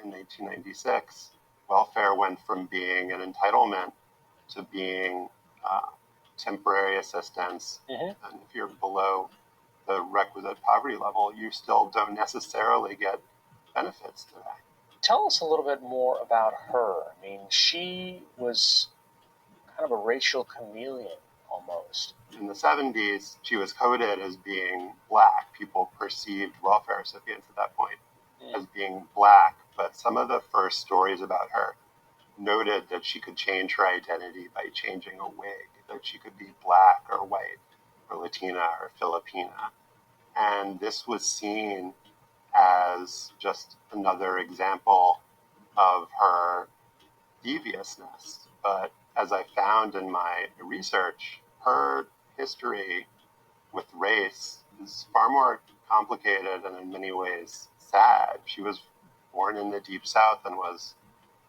in 1996, welfare went from being an entitlement to being temporary assistance. Mm-hmm. And if you're below the requisite poverty level, you still don't necessarily get benefits today. Tell us a little bit more about her. I mean, she was kind of a racial chameleon almost. In the 70s, she was coded as being black. People perceived welfare recipients at that point as being black, but some of the first stories about her noted that she could change her identity by changing a wig, that she could be black or white or Latina or Filipina. And this was seen as just another example of her deviousness. But as I found in my research, her history with race is far more complicated and in many ways sad. She was born in the Deep South and was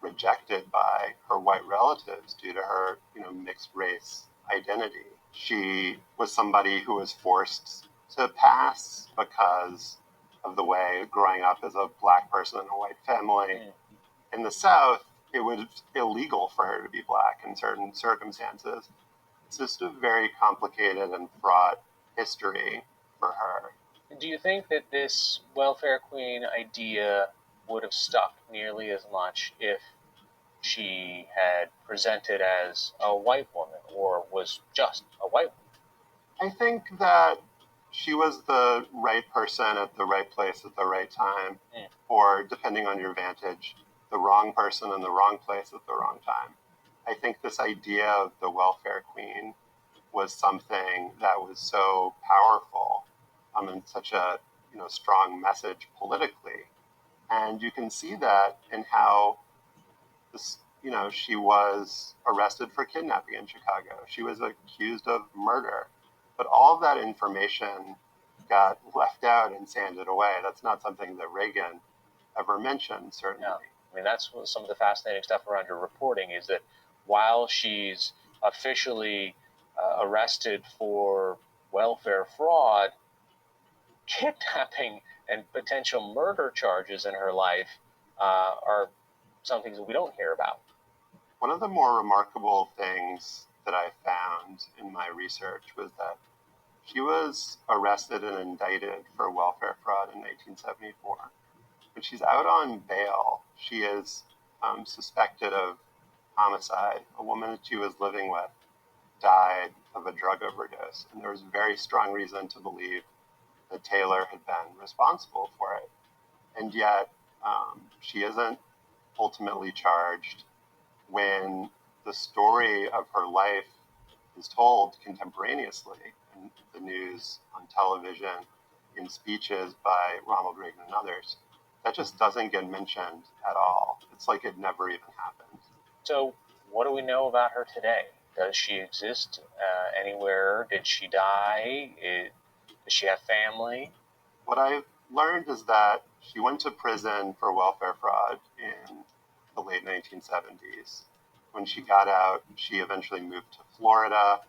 rejected by her white relatives due to her, mixed race identity. She was somebody who was forced to pass because of the way growing up as a black person in a white family. In the South, it was illegal for her to be black in certain circumstances. It's just a very complicated and fraught history for her. Do you think that this welfare queen idea would have stuck nearly as much if she had presented as a white woman or was just a white woman? I think that she was the right person at the right place at the right time, or depending on your vantage, the wrong person in the wrong place at the wrong time. I think this idea of the welfare queen was something that was so powerful and such a strong message politically. And you can see that in how this, she was arrested for kidnapping in Chicago. She was accused of murder. But all of that information got left out and sanded away. That's not something that Reagan ever mentioned, certainly. No. I mean, that's some of the fascinating stuff around your reporting is that while she's officially arrested for welfare fraud, kidnapping and potential murder charges in her life are some things that we don't hear about. One of the more remarkable things that I found in my research was that she was arrested and indicted for welfare fraud in 1974. When she's out on bail, she is suspected of homicide. A woman that she was living with died of a drug overdose, and there was very strong reason to believe that Taylor had been responsible for it. And yet, she isn't ultimately charged. When the story of her life is told contemporaneously in the news, on television, in speeches by Ronald Reagan and others, that just doesn't get mentioned at all. It's like it never even happened. So what do we know about her today? Does she exist anywhere? Did she die? Does she have family? What I've learned is that she went to prison for welfare fraud in the late 1970s. When she got out, she eventually moved to Florida,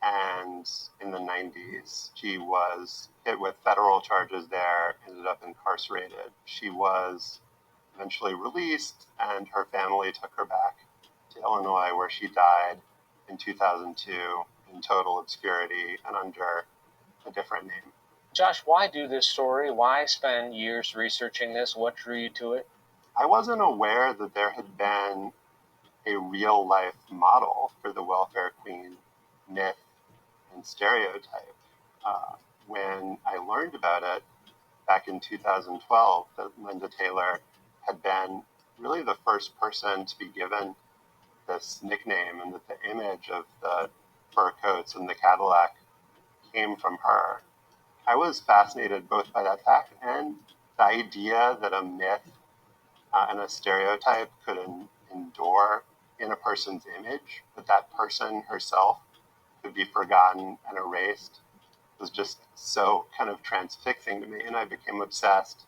and in the 90s, she was hit with federal charges there, ended up incarcerated. She was eventually released, and her family took her back to Illinois, where she died in 2002 in total obscurity and under a different name. Josh, why do this story? Why spend years researching this? What drew you to it? I wasn't aware that there had been a real life model for the welfare queen myth and stereotype. When I learned about it back in 2012, that Linda Taylor had been really the first person to be given this nickname, and that the image of the fur coats and the Cadillac came from her. I was fascinated both by that fact and the idea that a myth and a stereotype could endure in a person's image, but that person herself could be forgotten and erased, was just so kind of transfixing to me, and I became obsessed